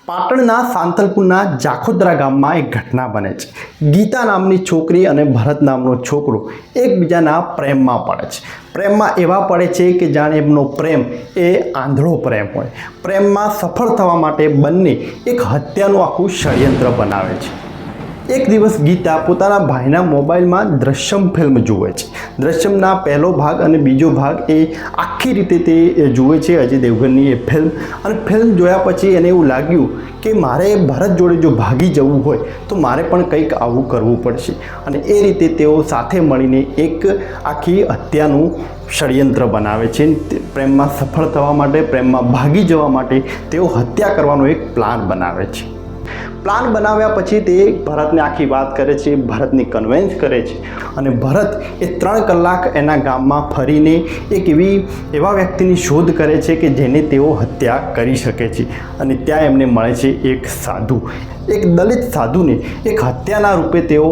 પાટણના સાંતલપુરના જાખોદરા ગામમાં એક ઘટના બને છે। ગીતા નામની છોકરી અને ભરત નામનો છોકરો એકબીજાના પ્રેમમાં પડે છે। પ્રેમમાં એવા પડે છે કે જાણે એમનો પ્રેમ એ આંધળો પ્રેમ હોય। પ્રેમમાં સફળ થવા માટે બંને એક હત્યાનું આખું ષડયંત્ર બનાવે છે। એક દિવસ ગીતા પોતાના ભાઈના મોબાઈલમાં દ્રશ્યમ ફિલ્મ જુએ છે। દ્રશ્યમના પહેલો ભાગ અને બીજો ભાગ એ આખી રીતે તે જુએ છે અજય દેવગનની એ ફિલ્મ। અને ફિલ્મ જોયા પછી એને એવું લાગ્યું કે મારે ભરત જોડે જો ભાગી જવું હોય તો મારે પણ કંઈક આવું કરવું પડશે। અને એ રીતે તેઓ સાથે મળીને એક આખી હત્યાનું ષડયંત્ર બનાવે છે। પ્રેમમાં સફળ થવા માટે, પ્રેમમાં ભાગી જવા માટે તેઓ હત્યા કરવાનો એક પ્લાન બનાવે છે। પ્લાન બનાવ્યા પછી તે ભરતને આખી વાત કરે છે, ભરતને કન્વિન્સ કરે છે અને ભરત એ 3 કલાક એના ગામમાં ફરીને એક એવા વ્યક્તિની શોધ કરે છે કે જેને તેઓ હત્યા કરી શકે છે। અને ત્યાં એમને મળે છે એક સાધુ, એક દલિત સાધુને એક હત્યાના રૂપે તેઓ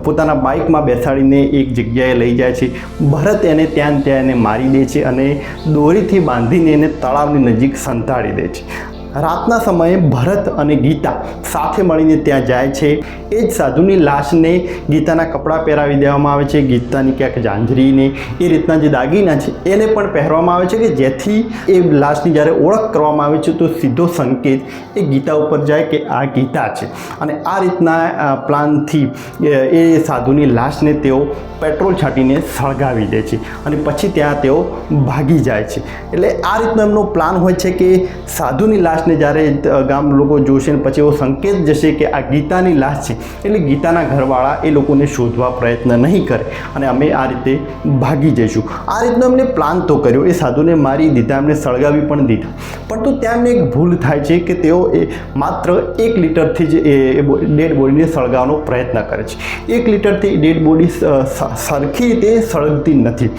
પોતાના બાઇકમાં બેસાડીને એક જગ્યાએ લઈ જાય છે। ભરત એને ત્યાં એને મારી દે છે અને દોરીથી બાંધીને એને તળાવની નજીક સંતાડી દે છે। રાતના સમયે ભરત અને ગીતા સાથે મળીને ત્યાં જાય છે। એ જ સાધુની લાશને ગીતાના કપડાં પહેરાવી દેવામાં આવે છે, ગીતાની ક્યાંક ઝાંઝરીને એ રીતના જે દાગીના છે એને પણ પહેરવામાં આવે છે કે જેથી એ લાશની જ્યારે ઓળખ કરવામાં આવે છે તો સીધો સંકેત એ ગીતા ઉપર જાય કે આ ગીતા છે। અને આ રીતના પ્લાનથી એ સાધુની લાશને તેઓ પેટ્રોલ છાંટીને સળગાવી દે છે અને પછી ત્યાં તેઓ ભાગી જાય છે। એટલે આ રીતનો એમનો પ્લાન હોય છે કે સાધુની લાશને જ્યારે ગામ લોકો જોશે ને પછી એવો સંકેત જશે કે આ ગીતાની લાશ છે, એટલે ગીતાના ઘરવાળા એ લોકોને શોધવા પ્રયત્ન નહીં કરે અને અમે આ રીતે ભાગી જઈશું। આ રીતનો એમને પ્લાન તો કર્યો, એ સાધુને મારી દીધા, એમને સળગાવી પણ દીધા। પરંતુ ત્યાં એમને એક ભૂલ થાય છે કે તેઓ માત્ર 1 લીટરથી જ એ ડેડ બોડીને સળગાવવાનો પ્રયત્ન કરે છે। 1 લીટરથી ડેડ બોડી સરખી રીતે સળગતી નથી।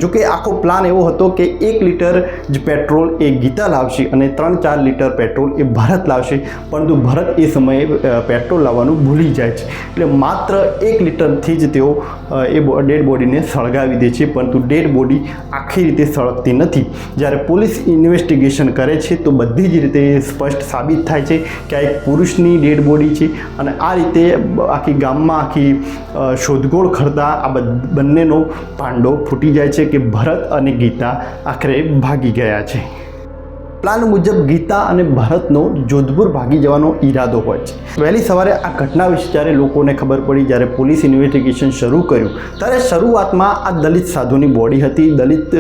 જોકે આખો પ્લાન એવો હતો કે 1 લીટર જ પેટ્રોલ એ ગીતા લાવશે અને 3-4 લીટર પેટ્રોલ એ ભરત લાવશે, પરંતુ ભરત એ સમયે પેટ્રોલ લાવવાનું ભૂલી જાય છે। એટલે માત્ર 1 લીટરથી જ તેઓ એ ડેડ બોડીને સળગાવી દે છે, પરંતુ ડેડ બોડી આખી રીતે સળગતી નથી। જ્યારે પોલીસ ઇન્વેસ્ટિગેશન કરે છે તો બધી જ રીતે સ્પષ્ટ સાબિત થાય છે કે આ એક પુરુષની ડેડ બોડી છે। અને આ રીતે આખી ગામમાં આખી શોધખોળ કરતાં આ બંનેનો ભાંડો ફૂટી જાય છે કે ભરત અને ગીતા આખરે ભાગી ગયા છે। પ્લાન મુજબ ગીતા અને ભરતનો જોધપુર ભાગી જવાનો ઈરાદો હોય છે। વહેલી સવારે આ ઘટના વિશે જ્યારે લોકોને ખબર પડી, જ્યારે પોલીસ ઇન્વેસ્ટિગેશન શરૂ કર્યું, ત્યારે શરૂઆતમાં આ દલિત સાધુની બોડી હતી। દલિત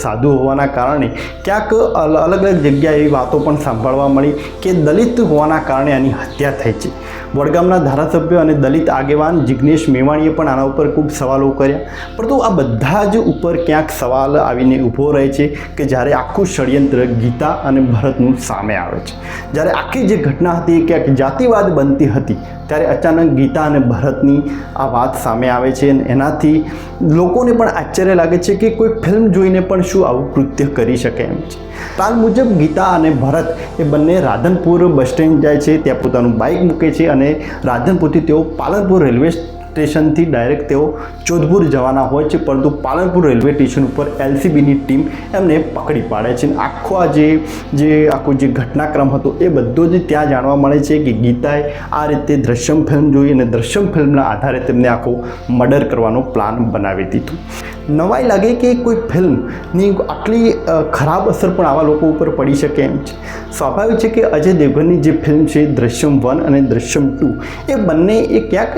સાધુ હોવાના કારણે ક્યાંક અલગ અલગ જગ્યાએ એવી વાતો પણ સાંભળવા મળી કે દલિત હોવાના કારણે આની હત્યા થઈ છે। વડગામના ધારાસભ્ય અને દલિત આગેવાન જિગ્નેશ મેવાણીએ પણ આના ઉપર ખૂબ સવાલો કર્યા, પરંતુ આ બધા જ ઉપર ક્યાંક સવાલ આવીને ઊભો રહે છે કે જ્યારે આખું ષડયંત્ર ગીતા અને ભરતનું સામે આવે છે। જ્યારે આખી જે ઘટના હતી એ ક્યાંક જાતિવાદ બનતી હતી, ત્યારે અચાનક ગીતા અને ભરતની આ વાત સામે આવે છે અને એનાથી લોકોને પણ આશ્ચર્ય લાગે છે કે કોઈ ફિલ્મ જોઈને પણ શું આવું કૃત્ય કરી શકે એમ છે। પ્લાન મુજબ ગીતા અને ભરત એ બંને રાધનપુર બસ સ્ટેન્ડ જાય છે, ત્યાં પોતાનું બાઇક મૂકે છે અને રાધનપુરથી તેઓ પાલનપુર રેલવે સ્ટેશનથી ડાયરેક્ટ તેઓ જોધપુર જવાના હોય છે, પરંતુ પાલનપુર રેલવે સ્ટેશન ઉપર LCBની ટીમ એમને પકડી પાડે છે। આખો આખો જે ઘટનાક્રમ હતો એ બધો જ ત્યાં જાણવા મળે છે કે ગીતાએ આ રીતે દ્રશ્યમ ફિલ્મ જોઈ અને દ્રશ્યમ ફિલ્મના આધારે તેમને આખો મર્ડર કરવાનો પ્લાન બનાવી દીધું। નવાઈ લાગે કે કોઈ ફિલ્મની આટલી ખરાબ અસર પણ આવા લોકો ઉપર પડી શકે એમ છે। સ્વાભાવિક છે કે અજય દેવગનની જે ફિલ્મ છે દ્રશ્યમ 1 અને દ્રશ્યમ 2 એ બંને એ ક્યાંક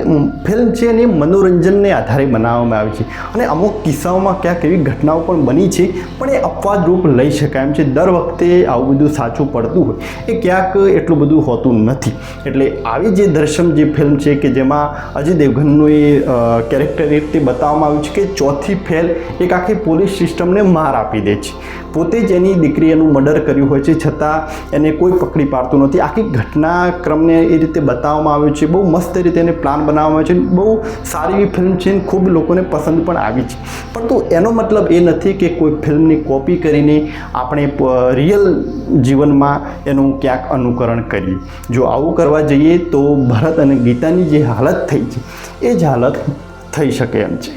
ફિલ્મ છે અને મનોરંજનને આધારે બનાવવામાં આવી છે અને અમુક કિસ્સાઓમાં ક્યાંક એવી ઘટનાઓ પણ બની છે, પણ એ અપવાદરૂપ લઈ શકાય એમ છે। દર વખતે આવું બધું સાચું પડતું હોય એ ક્યાંક એટલું બધું હોતું નથી। એટલે આવી જે દ્રશ્યમ જે ફિલ્મ છે કે જેમાં અજય દેવગનનું એ કેરેક્ટર એ રીતે બતાવવામાં આવ્યું છે કે ચોથી ફેલ એક આખી પોલીસ સિસ્ટમને માર આપી દે છે, પોતે જ એની દીકરી એનું મર્ડર કર્યું હોય છે છતાં એને કોઈ પકડી પાડતું નથી। આખી ઘટનાક્રમને એ રીતે બતાવવામાં આવ્યું છે, બહુ મસ્ત રીતે એને પ્લાન બનાવવામાં આવ્યો છે, બહુ સારી એવી ફિલ્મ છે, ખૂબ લોકોને પસંદ પણ આવી છે। પરંતુ એનો મતલબ એ નથી કે કોઈ ફિલ્મની કોપી કરીને આપણે રિયલ જીવનમાં એનું ક્યાંક અનુકરણ કરીએ। જો આવું કરવા જઈએ તો ભરત અને ગીતાની જે હાલત થઈ છે એ જ હાલત થઈ શકે એમ છે।